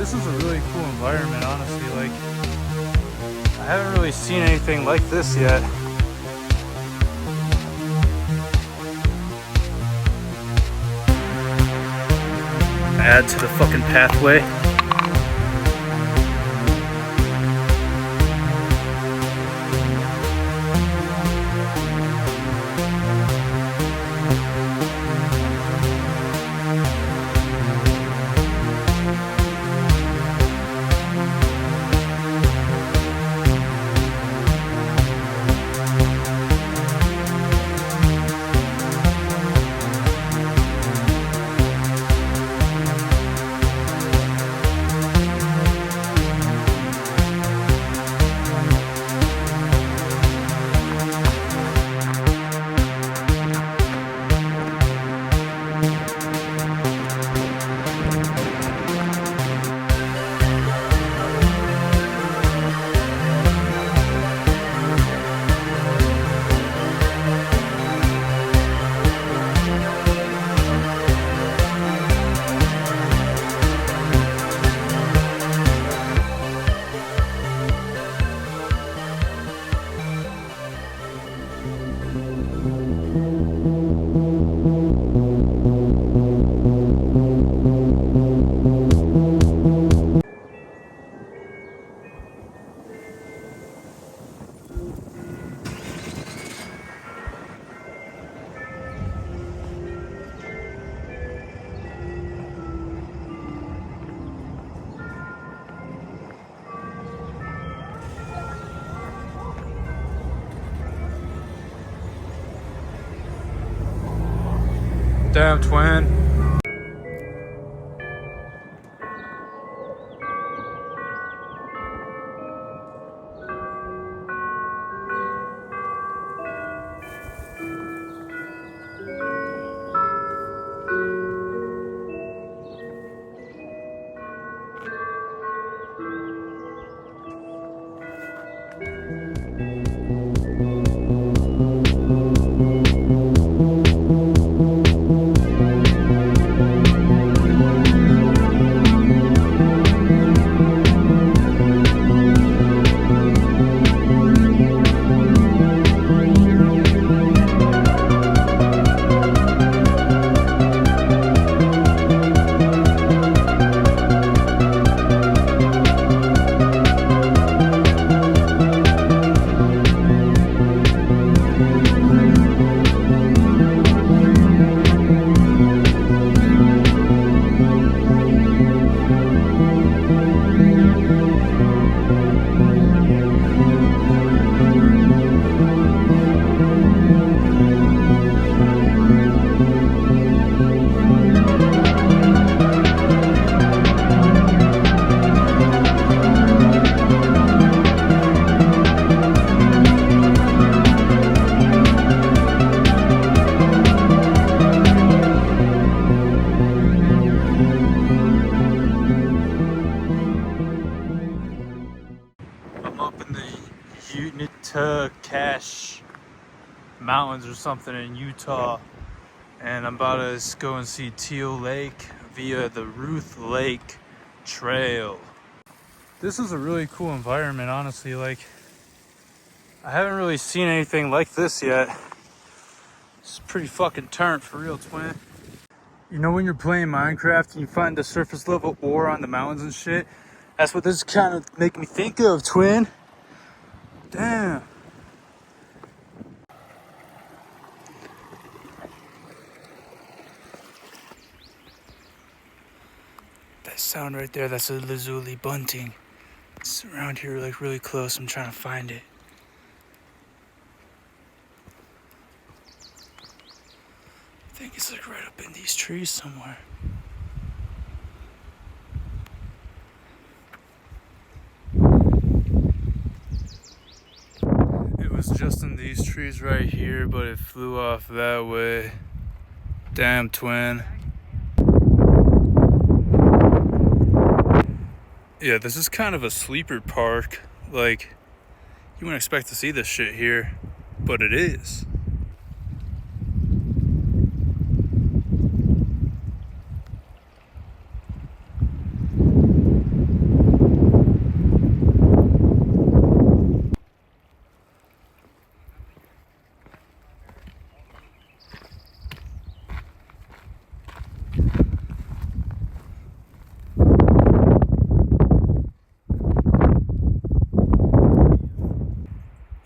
This is a really cool environment, honestly. Like, I haven't really seen anything like this yet. Add to the fucking pathway. Damn, twin. Cache Mountains or something in Utah, and I'm about to go and see Teal Lake via the Ruth Lake Trail. This is a really cool environment, honestly. Like, I haven't really seen anything like this yet. It's pretty fucking turnt for real, twin. You know when you're playing Minecraft and you find the surface level ore on the mountains and shit? That's what this is kind of making me think of, twin. Damn. That sound right there, that's a lazuli bunting. It's around here, like really close. I'm trying to find it. I think it's like right up in these trees somewhere. It was just in these trees right here, but it flew off that way. Damn, twin. Yeah, this is kind of a sleeper park. Like, you wouldn't expect to see this shit here, but it is.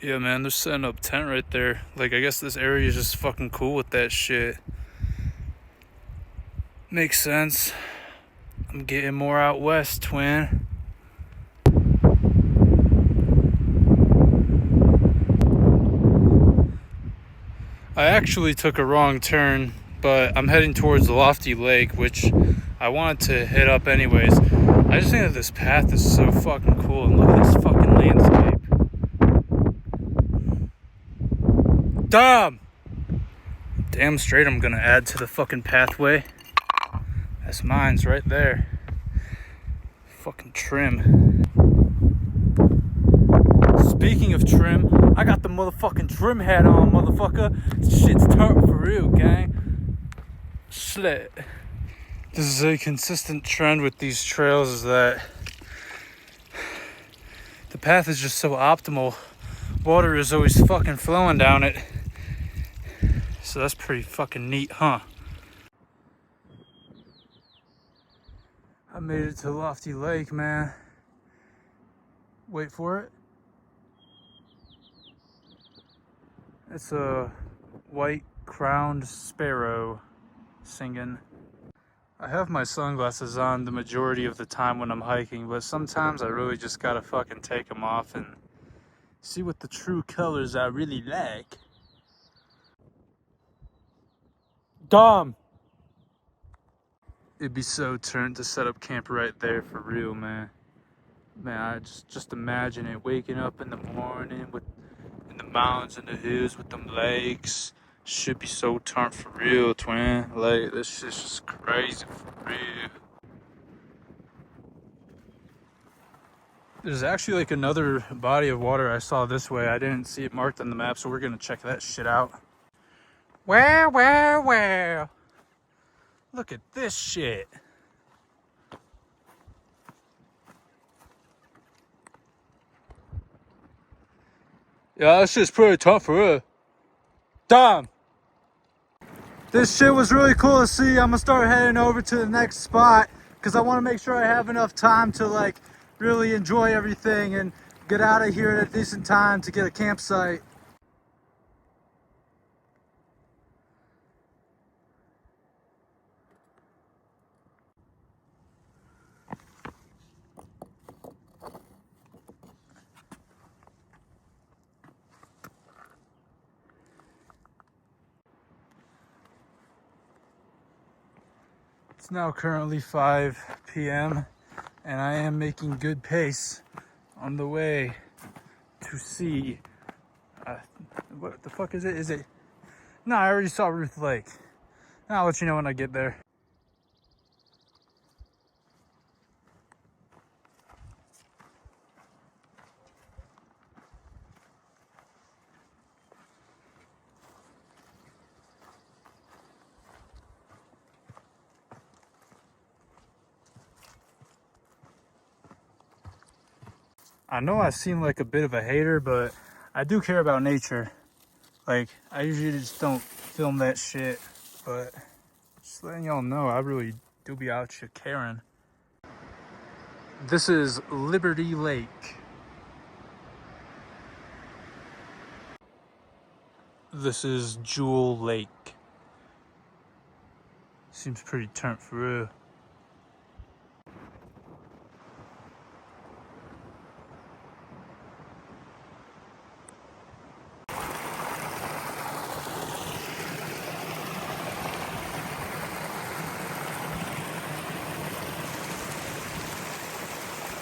Yeah, man, they're setting up tent right there. Like, I guess this area is just fucking cool with that shit. Makes sense. I'm getting more out west, twin. I actually took a wrong turn, but I'm heading towards the Lofty Lake, which I wanted to hit up anyways. I just think that this path is so fucking cool, and look at this fucking landscape. Damn straight I'm gonna add to the fucking pathway. That's mine's right there. Fucking trim. Speaking of trim, I got the motherfucking trim hat on, motherfucker. Shit's turned for real, gang. Slit. This is a consistent trend with these trails, is that the path is just so optimal. Water is always fucking flowing down it. So that's pretty fucking neat, huh? I made it to Lofty Lake, man. Wait for it. It's a white-crowned sparrow singing. I have my sunglasses on the majority of the time when I'm hiking, but sometimes I really just gotta fucking take them off and see what the true colors I really like. Dumb! It'd be so turned to set up camp right there for real, man. Man, I just imagine it, waking up in the morning with in the mountains and the hills with them lakes. Should be so turned for real, twin. Like, this shit's just crazy for real. There's actually like another body of water I saw this way. I didn't see it marked on the map, so we're gonna check that shit out. Well. Look at this shit. Yeah, that shit's pretty tough for real. Damn. This shit was really cool to see. I'm gonna start heading over to the next spot because I want to make sure I have enough time to like really enjoy everything and get out of here at a decent time to get a campsite. It's now currently 5 p.m. and I am making good pace on the way to see, what the fuck is it? Is it? No, I already saw Ruth Lake. I'll let you know when I get there. I know I seem like a bit of a hater, but I do care about nature. Like, I usually just don't film that shit, but just letting y'all know, I really do be out here caring. This is Liberty Lake. This is Jewel Lake. Seems pretty turnt for real.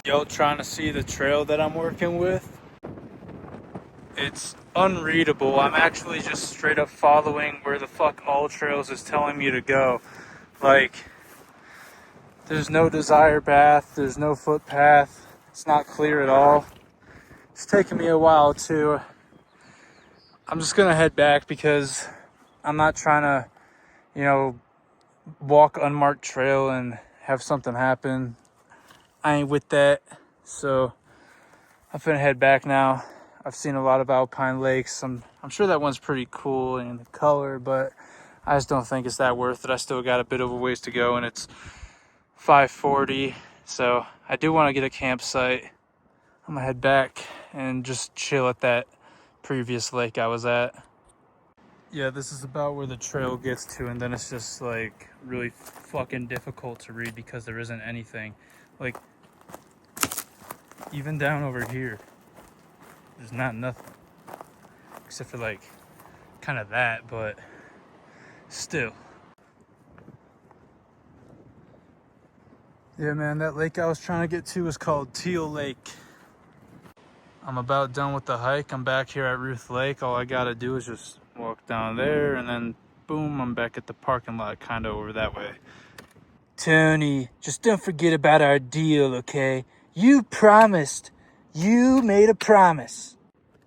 Y'all trying to see the trail that I'm working with? It's unreadable. I'm actually just straight up following where the fuck All Trails is telling me to go. Like, there's no desire path, there's no footpath. It's not clear at all. It's taking me a while too. I'm just gonna head back because I'm not trying to, walk unmarked trail and have something happen. I ain't with that. So I'm gonna head back now. I've seen a lot of alpine lakes. I'm sure that one's pretty cool in the color, but I just don't think it's that worth it. I still got a bit of a ways to go, and it's 5:40, so I do want to get a campsite. I'm gonna head back and just chill at that previous lake I was at. Yeah, this is about where the trail gets to, and then it's just like really fucking difficult to read because there isn't anything. Like, even down over here, there's not nothing. Except for like kind of that, but still. Yeah, man, that lake I was trying to get to is called Teal Lake. I'm about done with the hike. I'm back here at Ruth Lake. All I gotta do is just walk down there, and then boom, I'm back at the parking lot, kind of over that way. Tony, just don't forget about our deal, okay? You promised. You made a promise.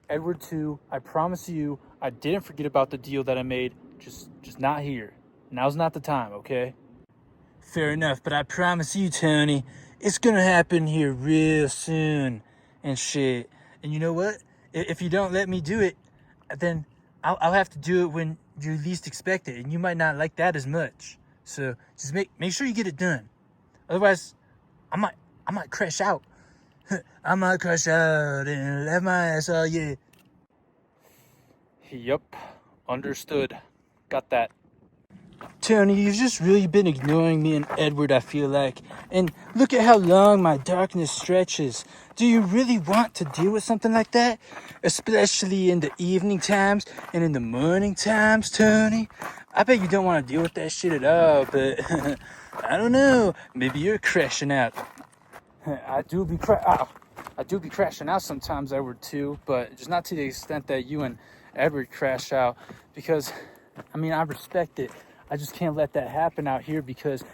Edward 2, I promise you, I didn't forget about the deal that I made. Just not here. Now's not the time, okay? Fair enough, but I promise you, Tony, it's gonna happen here real soon and shit. And you know what? If you don't let me do it, then I'll have to do it when you least expect it, and you might not like that as much. So just make sure you get it done. Otherwise, I might crash out. I might crash out and have my ass all yeah. Yup, understood. Got that. Tony, you've just really been ignoring me and Edward, I feel like. And look at how long my darkness stretches. Do you really want to deal with something like that? Especially in the evening times and in the morning times, Tony? I bet you don't want to deal with that shit at all, but I don't know. Maybe you're crashing out. I do be crashing out sometimes, Edward, too, but just not to the extent that you and Edward crash out, because, I mean, I respect it. I just can't let that happen out here, because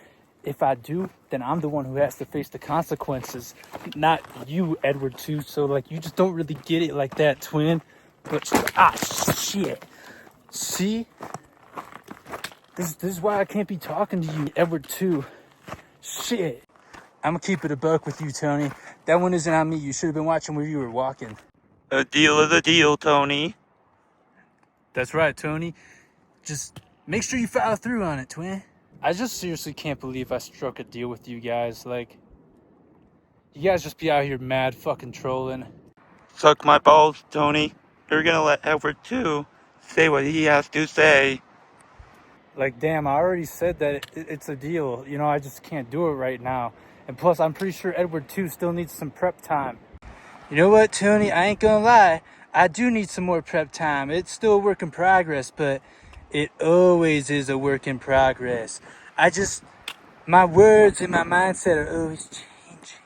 if I do, then I'm the one who has to face the consequences, not you, Edward, too. So, like, you just don't really get it like that, twin. But, shit. See? This is why I can't be talking to you, Edward, too. Shit. I'm gonna keep it a buck with you, Tony. That one isn't on me. You should have been watching where you were walking. A deal is a deal, Tony. That's right, Tony. Just make sure you follow through on it, twin. I just seriously can't believe I struck a deal with you guys. Like, you guys just be out here mad fucking trolling. Suck my balls, Tony. You're gonna let Edward 2 say what he has to say. Like, damn, I already said that it's a deal. You know, I just can't do it right now. And plus, I'm pretty sure Edward 2 still needs some prep time. You know what, Tony? I ain't gonna lie. I do need some more prep time. It's still a work in progress, but it always is a work in progress. My words and my mindset are always changing.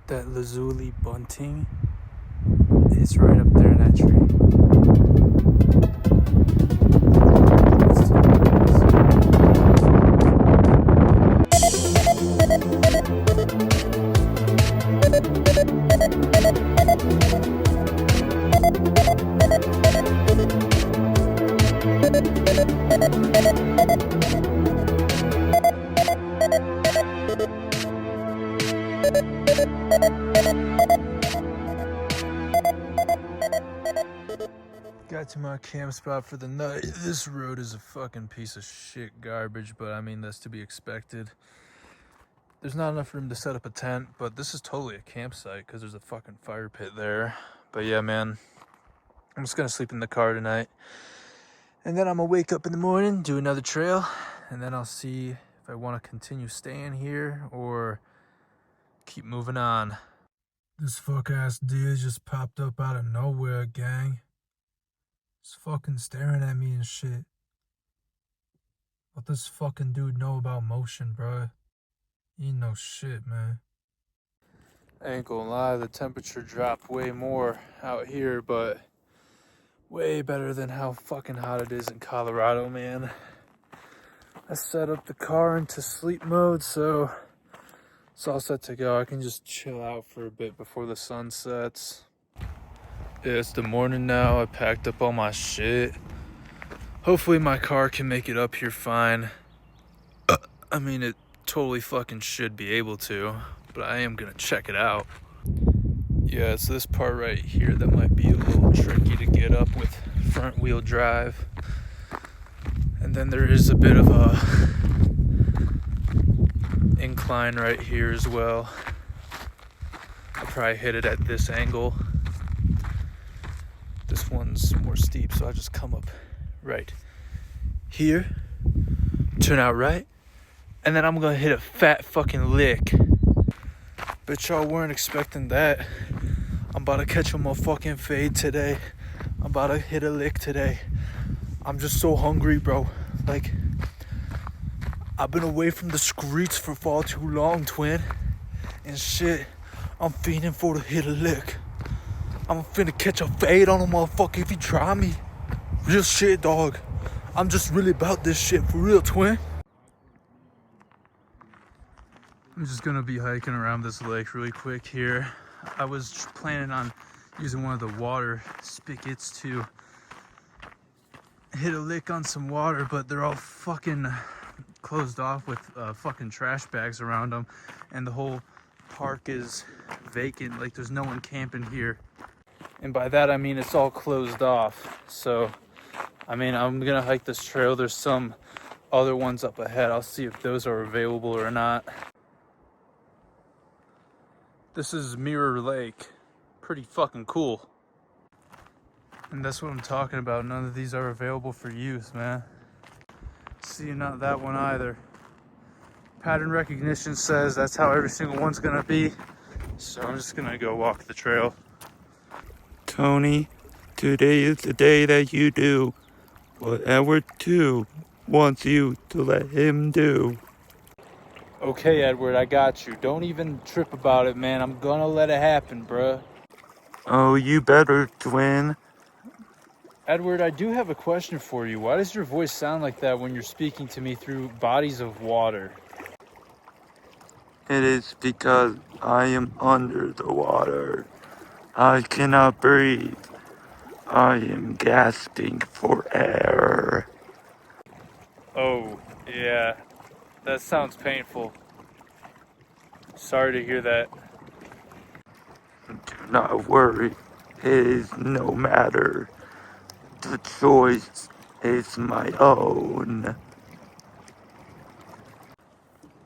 That lazuli bunting is right up there in that tree. Got to my camp spot for the night. This road is a fucking piece of shit garbage, but I mean, that's to be expected. There's not enough room to set up a tent, but this is totally a campsite because there's a fucking fire pit there. But yeah, man, I'm just gonna sleep in the car tonight. And then I'm gonna wake up in the morning, do another trail, and then I'll see if I want to continue staying here or keep moving on. This fuck-ass deer just popped up out of nowhere, gang. He's fucking staring at me and shit. What does fucking dude know about motion, bro? He ain't no shit, man. I ain't gonna lie, the temperature dropped way more out here, but way better than how fucking hot it is in Colorado, man. I set up the car into sleep mode, so it's all set to go. I can just chill out for a bit before the sun sets. Yeah, it's the morning now. I packed up all my shit. Hopefully my car can make it up here fine. I mean, it totally fucking should be able to, but I am gonna check it out. Yeah, it's this part right here that might be a little tricky to get up with front wheel drive. And And then there is a bit of a incline right here as well. I'll probably hit it at this angle. This one's more steep, so I'll just come up right here, turn out right, and then I'm gonna hit a fat fucking lick. Bet y'all weren't expecting that. I'm about to catch a motherfucking fade today. I'm about to hit a lick today. I'm just so hungry, bro. Like, I've been away from the streets for far too long, twin. And shit, I'm feeling for to hit a lick. I'm finna catch a fade on a motherfucker if you try me. Real shit, dog. I'm just really about this shit for real, twin. I'm just gonna be hiking around this lake really quick here. I was planning on using one of the water spigots to hit a lick on some water, but they're all fucking closed off with fucking trash bags around them, and the whole park is vacant. Like, there's no one camping here. And by that I mean it's all closed off. So I mean, I'm gonna hike this trail. There's some other ones up ahead. I'll see if those are available or not. This is Mirror Lake. Pretty fucking cool. And that's what I'm talking about. None of these are available for use, man. See, not that one either. Pattern recognition says that's how every single one's gonna be. So I'm just gonna go walk the trail. Tony, today is the day that you do what Edward 2 wants you to let him do. Okay, Edward, I got you. Don't even trip about it, man. I'm gonna let it happen, bruh. Oh, you better, twin. Edward, I do have a question for you. Why does your voice sound like that when you're speaking to me through bodies of water? It is because I am under the water. I cannot breathe. I am gasping for air. Oh, yeah. That sounds painful. Sorry to hear that. Do not worry. It is no matter. The choice is my own.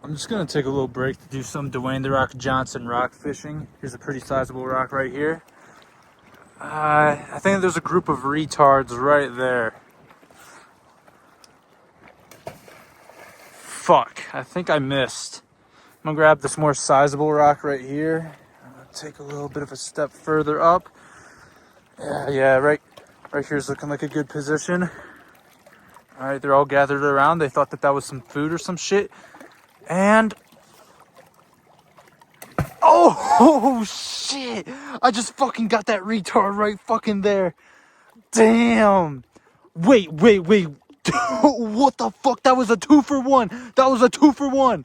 I'm just gonna take a little break to do some Dwayne "The Rock" Johnson rock fishing. Here's a pretty sizable rock right here. I think there's a group of retards right there. Fuck, I think I missed. I'm gonna grab this more sizable rock right here. I'm gonna take a little bit of a step further up. Yeah, right here's looking like a good position. All right, they're all gathered around. They thought that was some food or some shit. And oh shit! I just fucking got that retard right fucking there. Damn. Wait. What the fuck? That was a 2-for-1. That was a 2-for-1.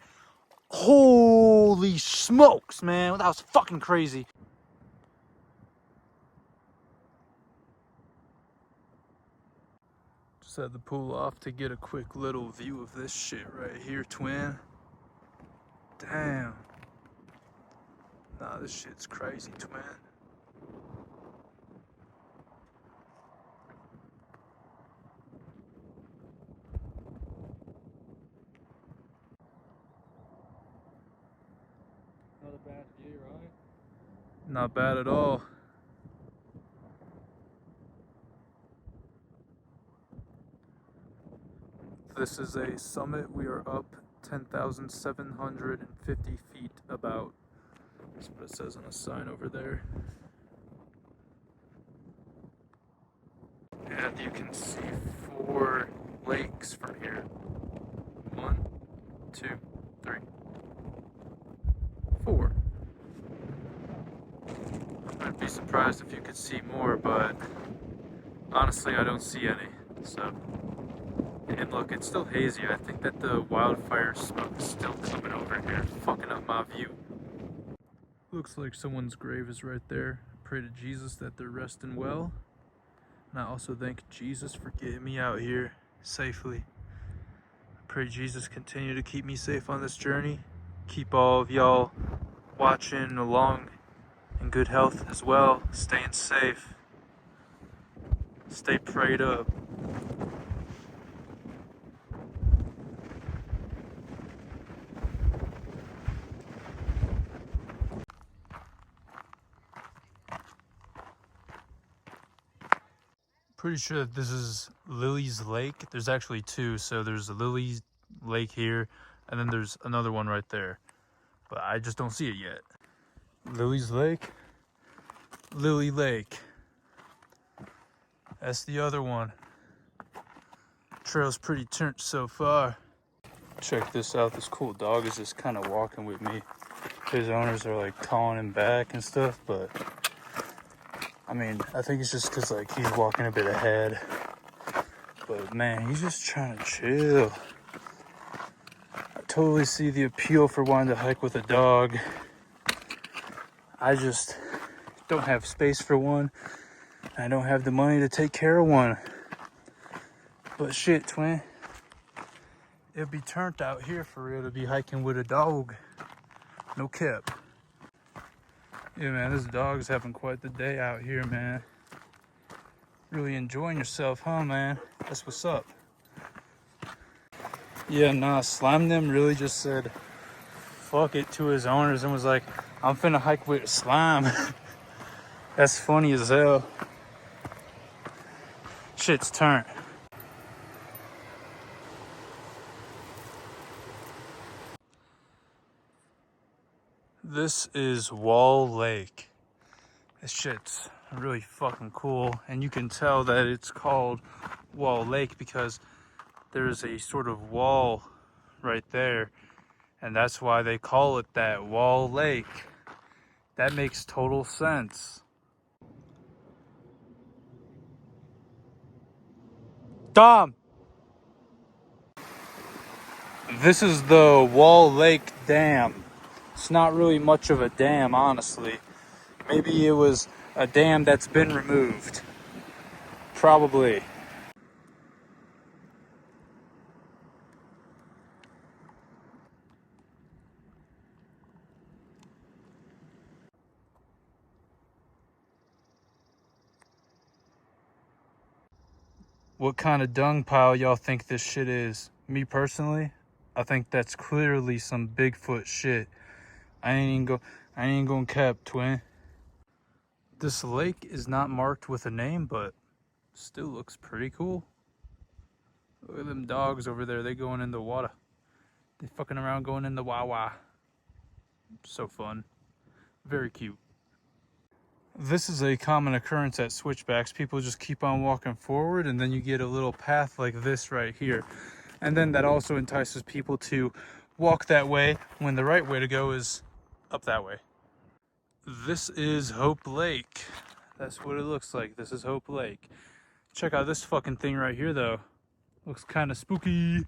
Holy smokes, man. That was fucking crazy. Just had to pull off to get a quick little view of this shit right here, twin. Damn. Nah, this shit's crazy, twin. Not a bad view, right? Not bad at all. This is a summit. We are up 10,750 feet about. That's what it says on a sign over there. And you can see 4 lakes from here. 1, 2, 3, 4. I'd be surprised if you could see more, but honestly, I don't see any. So, and look, it's still hazy. I think that the wildfire smoke is still coming over here, fucking up my view. Looks like someone's grave is right there. I pray to Jesus that they're resting well. And I also thank Jesus for getting me out here safely. I pray Jesus continue to keep me safe on this journey. Keep all of y'all watching along in good health as well. Staying safe. Stay prayed up. pretty sure that this is Lily's Lake. There's actually two. So there's Lily's Lake here, and then there's another one right there. But I just don't see it yet. Lily's Lake. Lily Lake. That's the other one. Trail's pretty turned so far. Check this out. This cool dog is just kind of walking with me. His owners are like calling him back and stuff, but I mean, I think it's just because like he's walking a bit ahead. But man, he's just trying to chill. I totally see the appeal for wanting to hike with a dog. I just don't have space for one. I don't have the money to take care of one. But shit, twin. It'd be turned out here for real to be hiking with a dog. No cap. Yeah, man, this dog's having quite the day out here, man. Really enjoying yourself, huh, man? That's what's up. Yeah, nah, Slime Them really just said fuck it to his owners and was like, I'm finna hike with Slime. That's funny as hell. Shit's turned. This is Wall Lake. This shit's really fucking cool, and you can tell that it's called Wall Lake because there's a sort of wall right there, and that's why they call it that, Wall Lake. That makes total sense. Dom! This is the Wall Lake Dam. It's not really much of a dam, honestly. Maybe it was a dam that's been removed. Probably. What kind of dung pile y'all think this shit is? Me personally, I think that's clearly some Bigfoot shit. I ain't gonna cap, twin. This lake is not marked with a name, but still looks pretty cool. Look at them dogs over there. They going in the water. They fucking around going in the Wawa. So fun. Very cute. This is a common occurrence at switchbacks. People just keep on walking forward, and then you get a little path like this right here. And then that also entices people to walk that way when the right way to go is up that way. This is Hope Lake. That's what it looks like. This is Hope Lake. Check out this fucking thing right here, though. Looks kind of spooky.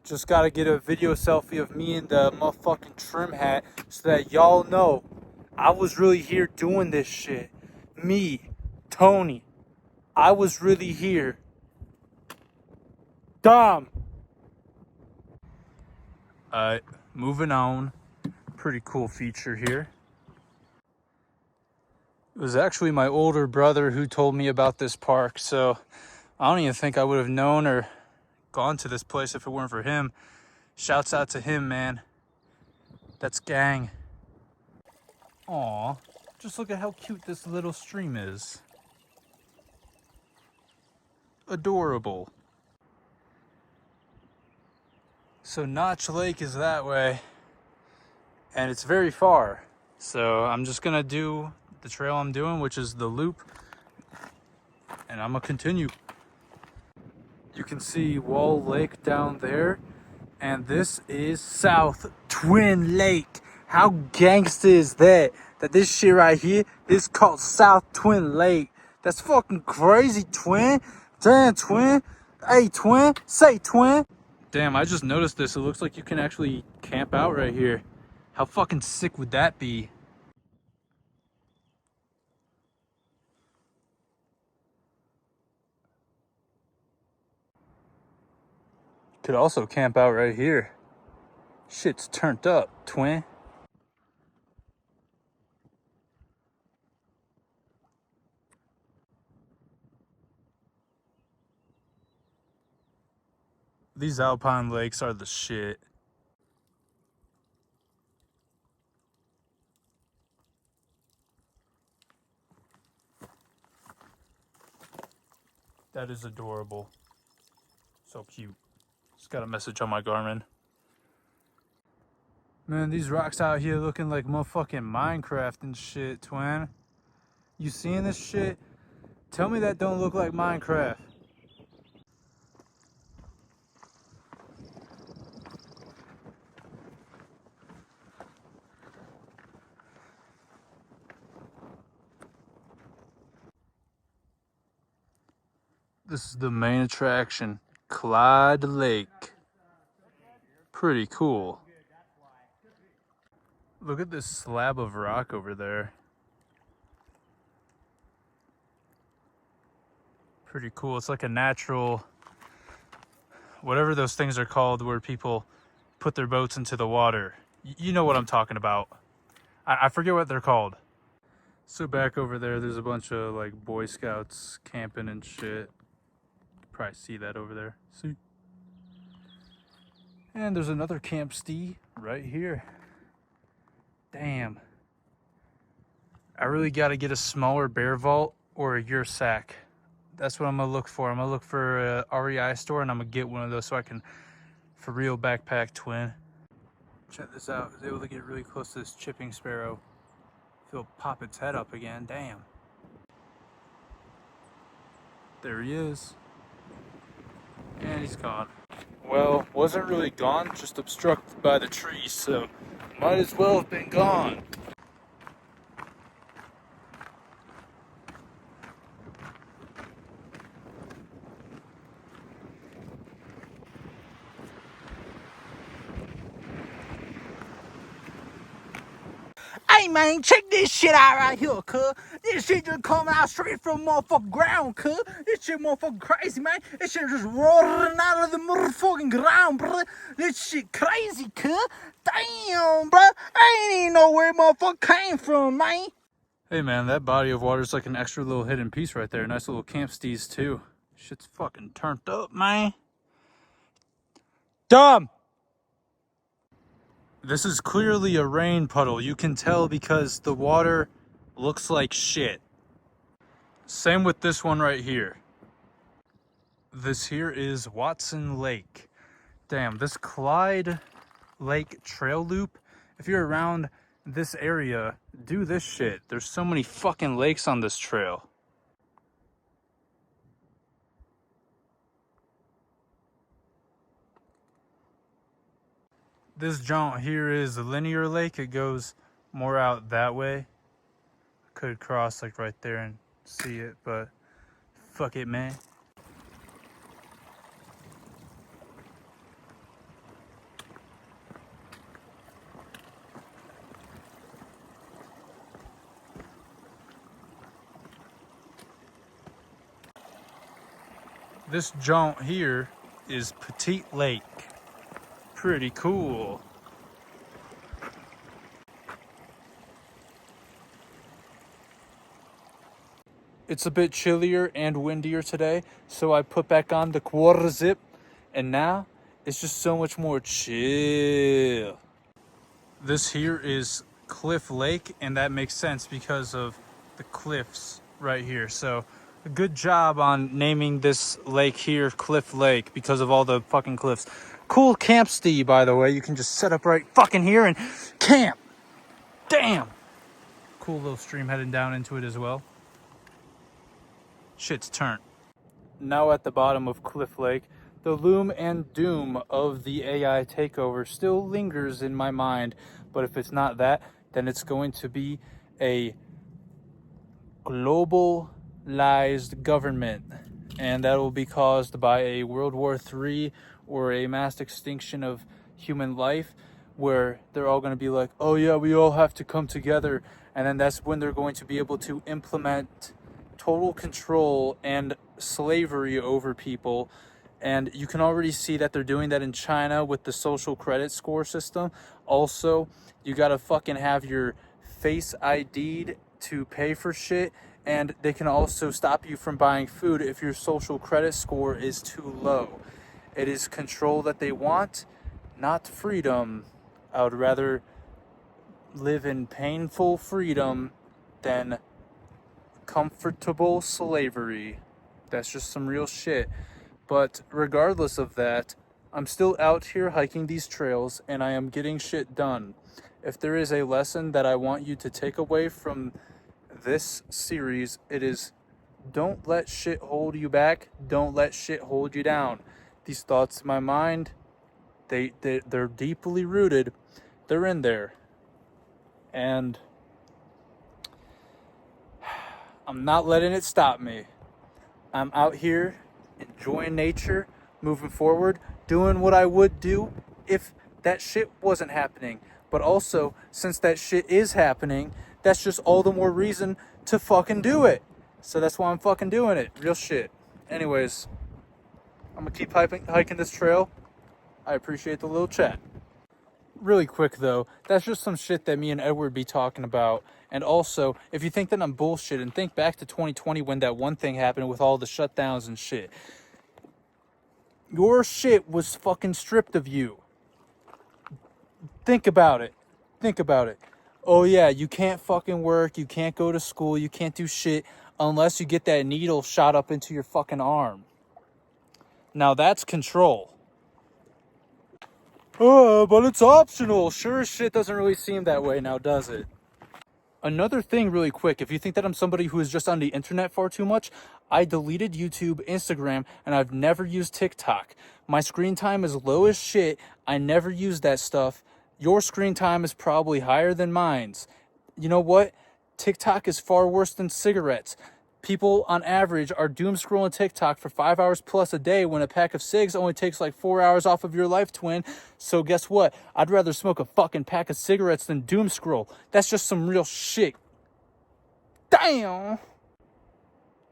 Just gotta get a video selfie of me in the motherfucking trim hat so that y'all know I was really here doing this shit. Me, Tony, I was really here. Dom! Alright, moving on. Pretty cool feature here. It was actually my older brother who told me about this park, so I don't even think I would have known or gone to this place if it weren't for him. Shouts out to him, man. That's gang. Aw, just look at how cute this little stream is. Adorable. So Notch Lake is that way, and it's very far. So I'm just gonna do the trail I'm doing, which is the loop, and I'm gonna continue. You can see Wall Lake down there, and this is South Twin Lake. How gangsta is that? That this shit right here is called South Twin Lake. That's fucking crazy, twin. Damn, twin. Hey, twin. Say, twin. Damn, I just noticed this. It looks like you can actually camp out right here. How fucking sick would that be? Could also camp out right here. Shit's turned up, twin. These alpine lakes are the shit. That is adorable. So cute. Just got a message on my Garmin. Man, these rocks out here looking like motherfucking Minecraft and shit, twin. You seeing this shit? Tell me that don't look like Minecraft. This is the main attraction, Clyde Lake. Pretty cool. Look at this slab of rock over there. Pretty cool. It's like a natural, whatever those things are called, where people put their boats into the water. You know what I'm talking about. I forget what they're called. So back over there, there's a bunch of like Boy Scouts camping and shit. Probably see that over there. See? And there's another Camp Stee right here. Damn. I really got to get a smaller bear vault or a Ursack. That's what I'm going to look for. I'm going to look for a REI store, and I'm going to get one of those so I can, for real, backpack twin. Check this out. I was able to get really close to this chipping sparrow. It'll pop its head up again. Damn. There he is. And he's gone. Well, wasn't really gone, just obstructed by the trees, so might as well have been gone. Hey man, check this shit out right here, cuz. This shit just coming out straight from motherfucking ground, cuz. This shit motherfucking crazy, man. This shit just roaring out of the motherfucking ground, bro. This shit crazy, cuz. Damn, bro. I ain't even know where it motherfucker came from, man. Hey man, that body of water is like an extra little hidden piece right there. Nice little Camp Stees too. Shit's fucking turned up, man. Dumb! This is clearly a rain puddle. You can tell because the water looks like shit. Same with this one right here. This here is Watson Lake. Damn, this Clyde Lake trail loop. If you're around this area, do this shit. There's so many fucking lakes on this trail. This jaunt here is a linear lake. It goes more out that way. I could cross like right there and see it, but fuck it, man. This jaunt here is Petite Lake. Pretty cool. It's a bit chillier and windier today, so I put back on the quarter zip, and now it's just so much more chill. This here is Cliff Lake, and that makes sense because of the cliffs right here. So a good job on naming this lake here Cliff Lake because of all the fucking cliffs. Cool Camp Stee, by the way. You can just set up right fucking here and camp. Damn. Cool little stream heading down into it as well. Shit's turned. Now at the bottom of Cliff Lake, the loom and doom of the AI takeover still lingers in my mind. But if it's not that, then it's going to be a globalized government. And that will be caused by a World War III or a mass extinction of human life, where they're all going to be like, oh yeah, we all have to come together. And then that's when they're going to be able to implement total control and slavery over people. And you can already see that they're doing that in China with the social credit score system. Also, you gotta fucking have your face ID'd to pay for shit. And they can also stop you from buying food if your social credit score is too low. It is control that they want, not freedom. I would rather live in painful freedom than comfortable slavery. That's just some real shit. But regardless of that, I'm still out here hiking these trails and I am getting shit done. If there is a lesson that I want you to take away from this series, it is don't let shit hold you back. Don't let shit hold you down. These thoughts in my mind, they're deeply rooted. They're in there. And I'm not letting it stop me. I'm out here enjoying nature, moving forward, doing what I would do if that shit wasn't happening. But also, since that shit is happening, that's just all the more reason to fucking do it. So that's why I'm fucking doing it. Real shit. Anyways, I'm gonna keep hiking this trail. I appreciate the little chat. Really quick though, that's just some shit that me and Edward be talking about. And also, if you think that I'm bullshitting, think back to 2020 when that one thing happened with all the shutdowns and shit. Your shit was fucking stripped of you. Think about it. Think about it. Oh yeah, you can't fucking work, you can't go to school, you can't do shit unless you get that needle shot up into your fucking arm. Now that's control. Oh, but it's optional. Sure as shit doesn't really seem that way now, does it? Another thing really quick, if you think that I'm somebody who is just on the internet far too much, I deleted YouTube, Instagram, and I've never used TikTok. My screen time is low as shit. I never use that stuff. Your screen time is probably higher than mine's. You know what? TikTok is far worse than cigarettes. People on average are doom scrolling TikTok for 5 hours plus a day when a pack of cigs only takes like 4 hours off of your life, twin. So guess what? I'd rather smoke a fucking pack of cigarettes than doom scroll. That's just some real shit. Damn.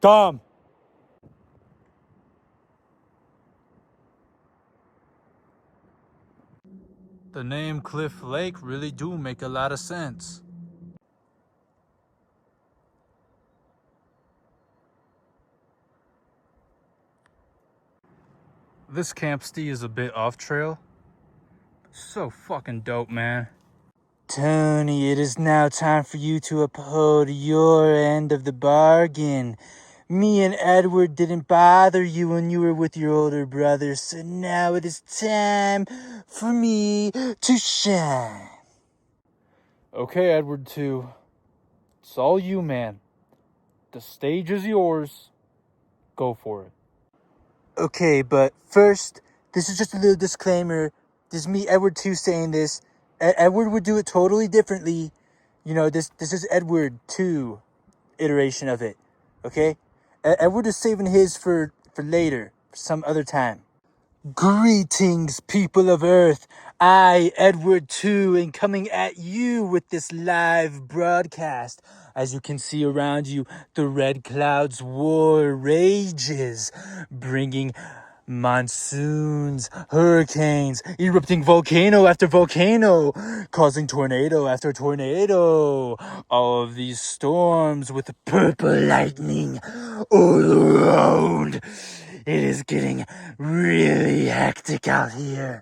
Dumb. The name Cliff Lake really do make a lot of sense. This Camp Stee is a bit off trail. So fucking dope, man. Tony, it is now time for you to uphold your end of the bargain. Me and Edward didn't bother you when you were with your older brother, so now it is time for me to shine. Okay, Edward 2. It's all you, man. The stage is yours. Go for it. Okay, but first, this is just a little disclaimer. This is me, Edward 2, saying this. Edward would do it totally differently. You know, this is Edward 2 iteration of it. Okay? Edward is saving his for later, for some other time. Greetings, people of Earth. I, Edward 2, am coming at you with this live broadcast. As you can see around you, the Red Clouds War rages, bringing monsoons, hurricanes, erupting volcano after volcano, causing tornado after tornado. All of these storms with purple lightning all around. It is getting really hectic out here.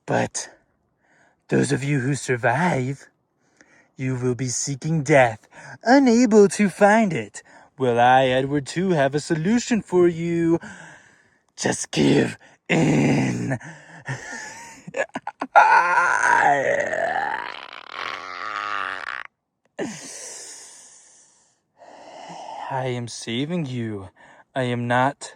But those of you who survive, you will be seeking death, unable to find it. Well, I, Edward 2, have a solution for you. Just give in. I am saving you. I am not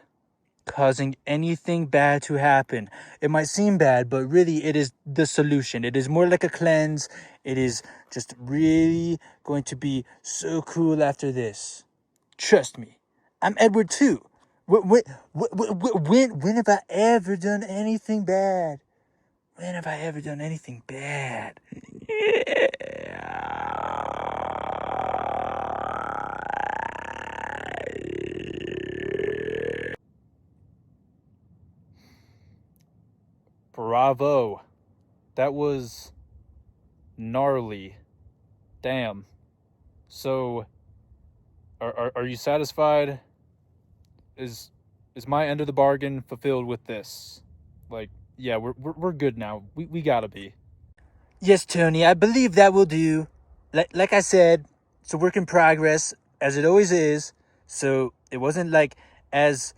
causing anything bad to happen. It might seem bad, but really it is the solution. It is more like a cleanse. It is just really going to be so cool after this. Trust me. I'm Edward 2. When have I ever done anything bad? When have I ever done anything bad? Bravo. That was gnarly. Damn. So, are you satisfied? Is Is my end of the bargain fulfilled with this? Like, yeah, we're good now. We gotta be. Yes, Tony, I believe that will do. Like I said, it's a work in progress, as it always is. So it wasn't like as,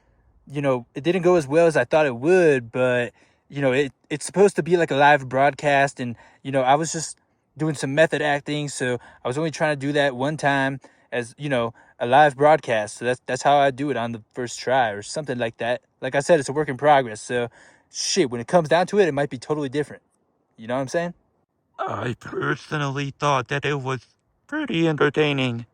it didn't go as well as I thought it would, but, it's supposed to be like a live broadcast. And, I was just doing some method acting. So I was only trying to do that one time as, a live broadcast. So that's how I do it on the first try or something like that. Like I said, it's a work in progress. So shit, when it comes down to it, it might be totally different. You know what I'm saying? I personally thought that it was pretty entertaining.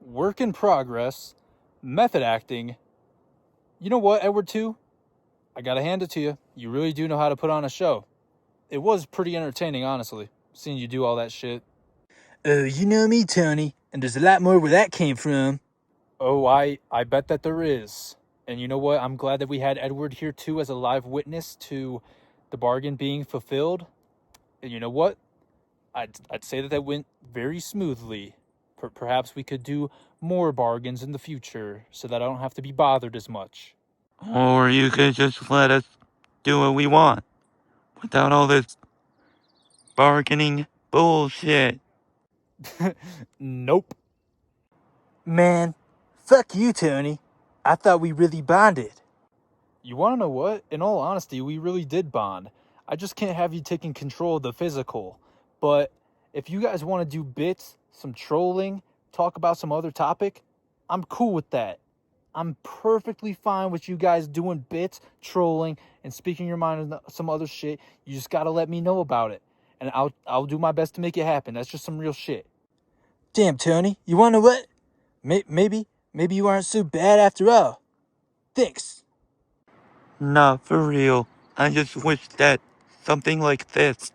Work in progress, method acting. You know what, Edward 2? I gotta hand it to you. You really do know how to put on a show. It was pretty entertaining, honestly, seeing you do all that shit. Oh, you know me, Tony, and there's a lot more where that came from. Oh, I bet that there is. And you know what? I'm glad that we had Edward here too as a live witness to the bargain being fulfilled. And you know what? I'd say that went very smoothly. Perhaps we could do more bargains in the future so that I don't have to be bothered as much. Or you could just let us do what we want without all this bargaining bullshit. Nope. Man, fuck you, Tony. I thought we really bonded. You want to know what? In all honesty, we really did bond. I just can't have you taking control of the physical. But if you guys want to do bits, some trolling, talk about some other topic, I'm cool with that. I'm perfectly fine with you guys doing bits, trolling, and speaking your mind on some other shit. You just gotta let me know about it. And I'll do my best to make it happen. That's just some real shit. Damn, Tony, you wanna what? Maybe you aren't so bad after all. Thanks. Not for real. I just wish that something like this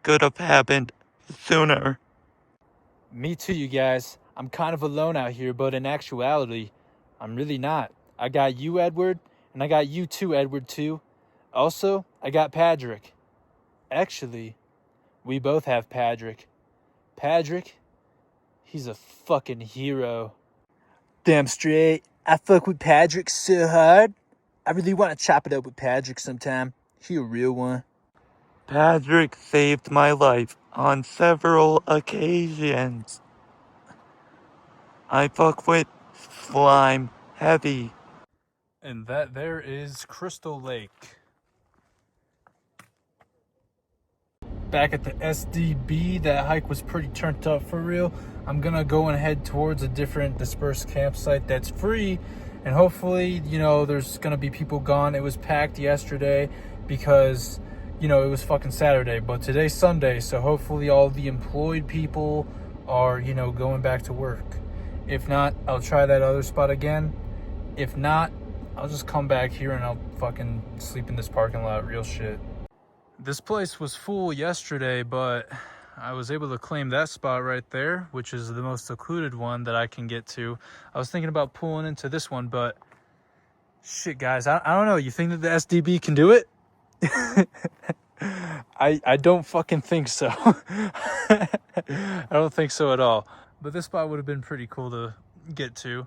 could have happened sooner. Me too, you guys. I'm kind of alone out here, but in actuality, I'm really not. I got you, Edward, and I got you too, Edward, too. Also, I got Patrick. Actually, we both have Patrick. Patrick, he's a fucking hero. Damn straight. I fuck with Patrick so hard. I really want to chop it up with Patrick sometime. He a real one. Patrick saved my life on several occasions. I fuck with slime heavy. And that there is Crystal Lake. Back at the SDB, that hike was pretty turned up for real. I'm gonna go and head towards a different dispersed campsite that's free, and hopefully, there's gonna be people gone. It was packed yesterday because, it was fucking Saturday, but today's Sunday, so hopefully all the employed people are, going back to work. If not, I'll try that other spot again. If not, I'll just come back here and I'll fucking sleep in this parking lot, real shit. This place was full yesterday, but I was able to claim that spot right there, which is the most secluded one that I can get to. I was thinking about pulling into this one, but shit, guys, I don't know. You think that the SDB can do it? I don't fucking think so. I don't think so at all. But this spot would have been pretty cool to get to.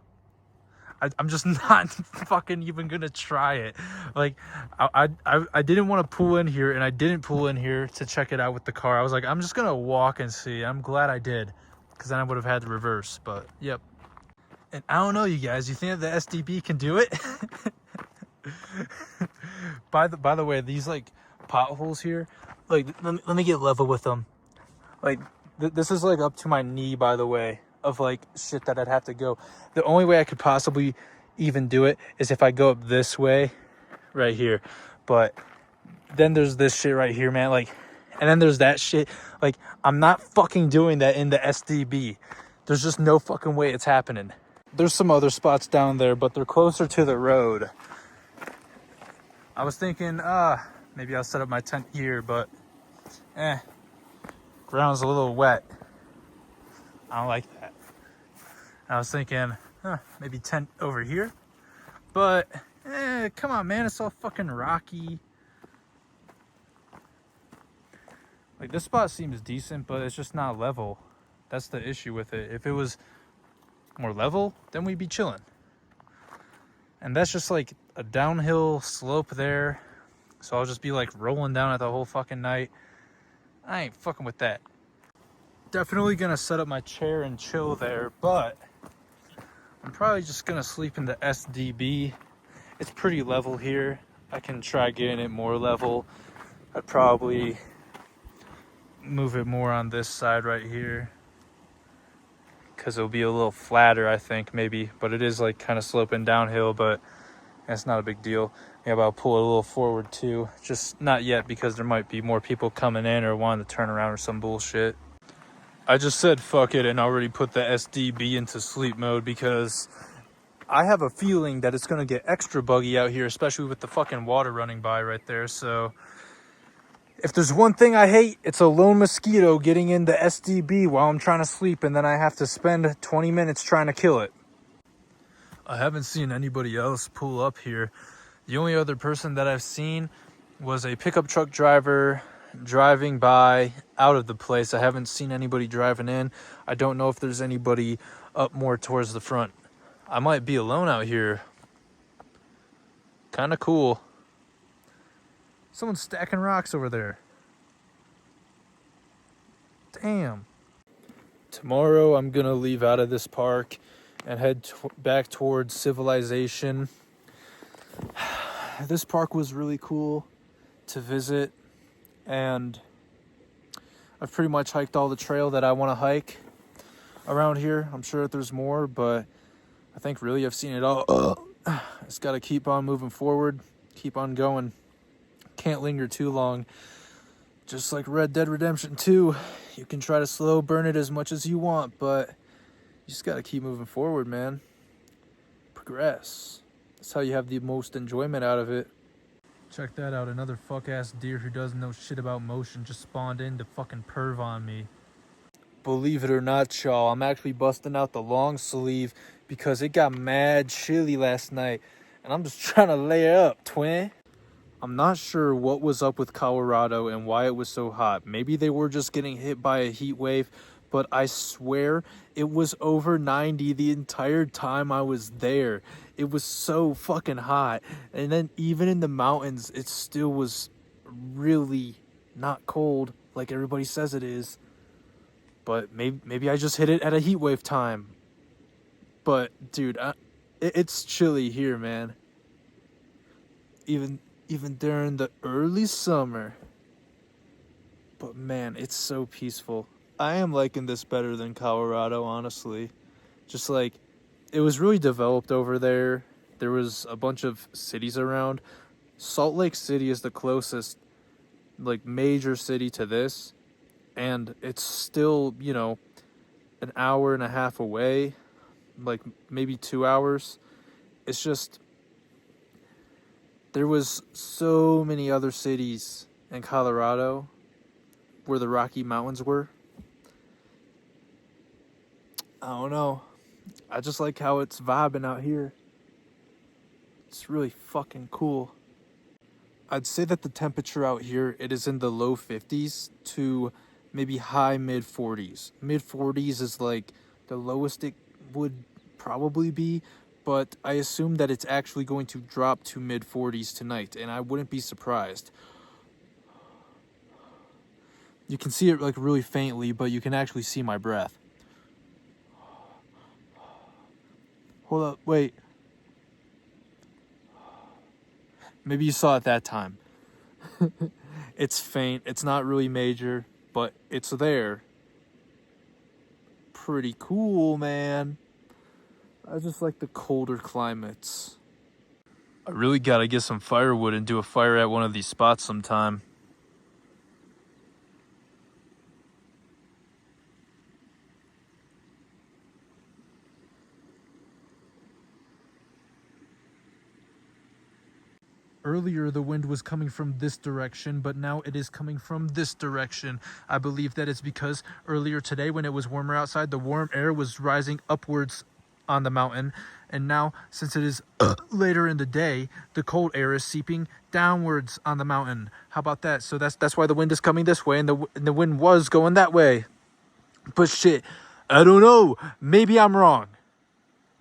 I'm just not fucking even gonna try it. Like, I didn't want to pull in here, and I didn't pull in here to check it out with the car. I was like, I'm just gonna walk and see. I'm glad I did, because then I would have had to reverse. But yep. And I don't know, you guys. You think that the SDB can do it? By the way, these like potholes here, like let me get level with them. Like this is like up to my knee, by the way, of like shit that I'd have to go. The only way I could possibly even do it is if I go up this way right here. But then there's this shit right here, man. Like, and then there's that shit. Like, I'm not fucking doing that in the SDB. There's just no fucking way it's happening. There's some other spots down there, but they're closer to the road. I was thinking, maybe I'll set up my tent here, but ground's a little wet. I don't like that. I was thinking, maybe tent over here. But, come on, man. It's all fucking rocky. Like, this spot seems decent, but it's just not level. That's the issue with it. If it was more level, then we'd be chilling. And that's just like a downhill slope there. So I'll just be like rolling down it the whole fucking night. I ain't fucking with that. Definitely gonna set up my chair and chill there, but I'm probably just gonna sleep in the SDB. It's pretty level here. I can try getting it more level. I'd probably move it more on this side right here, because it'll be a little flatter, I think, maybe. But it is like kind of sloping downhill, but that's not a big deal. Maybe I'll pull it a little forward too. Just not yet, because there might be more people coming in or wanting to turn around or some bullshit. I just said fuck it and already put the SDB into sleep mode, because I have a feeling that it's gonna get extra buggy out here, especially with the fucking water running by right there. So if there's one thing I hate, it's a lone mosquito getting in the SDB while I'm trying to sleep, and then I have to spend 20 minutes trying to kill it. I haven't seen anybody else pull up here. The only other person that I've seen was a pickup truck driver driving by out of the place. I haven't seen anybody driving in. I don't know if there's anybody up more towards the front. I might be alone out here. Kind of cool. Someone's stacking rocks over there. Damn. Tomorrow I'm gonna leave out of this park and head back towards Civilization. This park was really cool to visit, and I've pretty much hiked all the trail that I want to hike around here. I'm sure that there's more, but I think really I've seen it all. Just gotta keep on moving forward, keep on going. Can't linger too long. Just like Red Dead Redemption 2, you can try to slow burn it as much as you want, but you just gotta keep moving forward, man. Progress. That's how you have the most enjoyment out of it. Check that out, another fuck-ass deer who doesn't know shit about motion just spawned in to fucking perv on me. Believe it or not, y'all, I'm actually busting out the long sleeve because it got mad chilly last night, and I'm just trying to layer up, twin. I'm not sure what was up with Colorado and why it was so hot. Maybe they were just getting hit by a heat wave, but I swear it was over 90 the entire time I was there. It was so fucking hot. And then even in the mountains, it still was really not cold like everybody says it is. But maybe I just hit it at a heat wave time. But dude, it's chilly here, man. Even during the early summer. But man, it's so peaceful. I am liking this better than Colorado, honestly. Just like, it was really developed over there. There was a bunch of cities around. Salt Lake City is the closest, like, major city to this. And it's still, you know, an hour and a half away. Like, maybe 2 hours. It's just, there was so many other cities in Colorado where the Rocky Mountains were. I don't know. I just like how it's vibing out here. It's really fucking cool. I'd say that the temperature out here, it is in the low 50s to maybe high mid 40s. Mid 40s is like the lowest it would probably be, but I assume that it's actually going to drop to mid 40s tonight, and I wouldn't be surprised. You can see it like really faintly, but you can actually see my breath. Hold up, wait. Maybe you saw it that time. It's faint, it's not really major, but it's there. Pretty cool, man. I just like the colder climates. I really gotta get some firewood and do a fire at one of these spots sometime. Earlier, the wind was coming from this direction, but now it is coming from this direction. I believe that it's because earlier today, when it was warmer outside, the warm air was rising upwards on the mountain. And now, since it is later in the day, the cold air is seeping downwards on the mountain. How about that? So that's why the wind is coming this way, and the wind was going that way. But shit, I don't know. Maybe I'm wrong.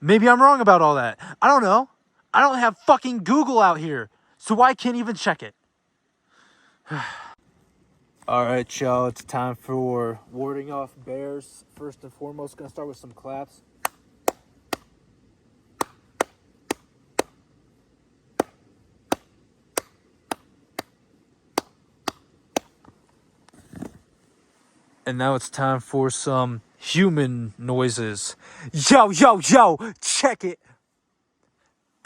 Maybe I'm wrong about all that. I don't know. I don't have fucking Google out here, so I can't even check it. All right, y'all, it's time for warding off bears. First and foremost, gonna start with some claps. And now it's time for some human noises. Yo, yo, yo, check it.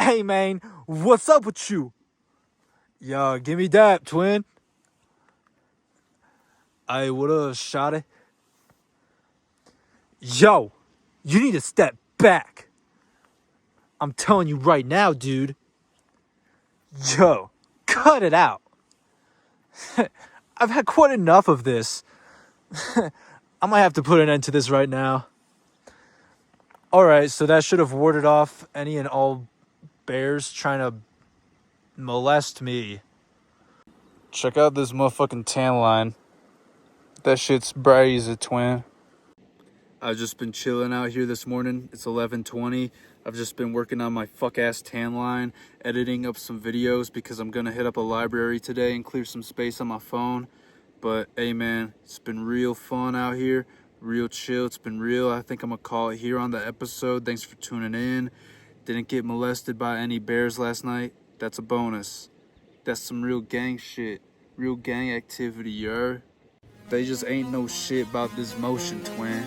Hey, man, what's up with you? Yo, give me that, twin. I would've shot it. Yo, you need to step back. I'm telling you right now, dude. Yo, cut it out. I've had quite enough of this. I might have to put an end to this right now. Alright, so that should have warded off any and all bears trying to molest me. Check out this motherfucking tan line. That shit's bright as a twin. I've just been chilling out here this morning. It's 11:20. I've just been working on my fuck-ass tan line, editing up some videos because I'm gonna hit up a library today and clear some space on my phone. But hey man, it's been real fun out here, real chill. It's been real. I think I'm gonna call it here on the episode. Thanks for tuning in. Didn't get molested by any bears last night. That's a bonus. That's some real gang shit, real gang activity, yo. They just ain't no shit about this motion, twin.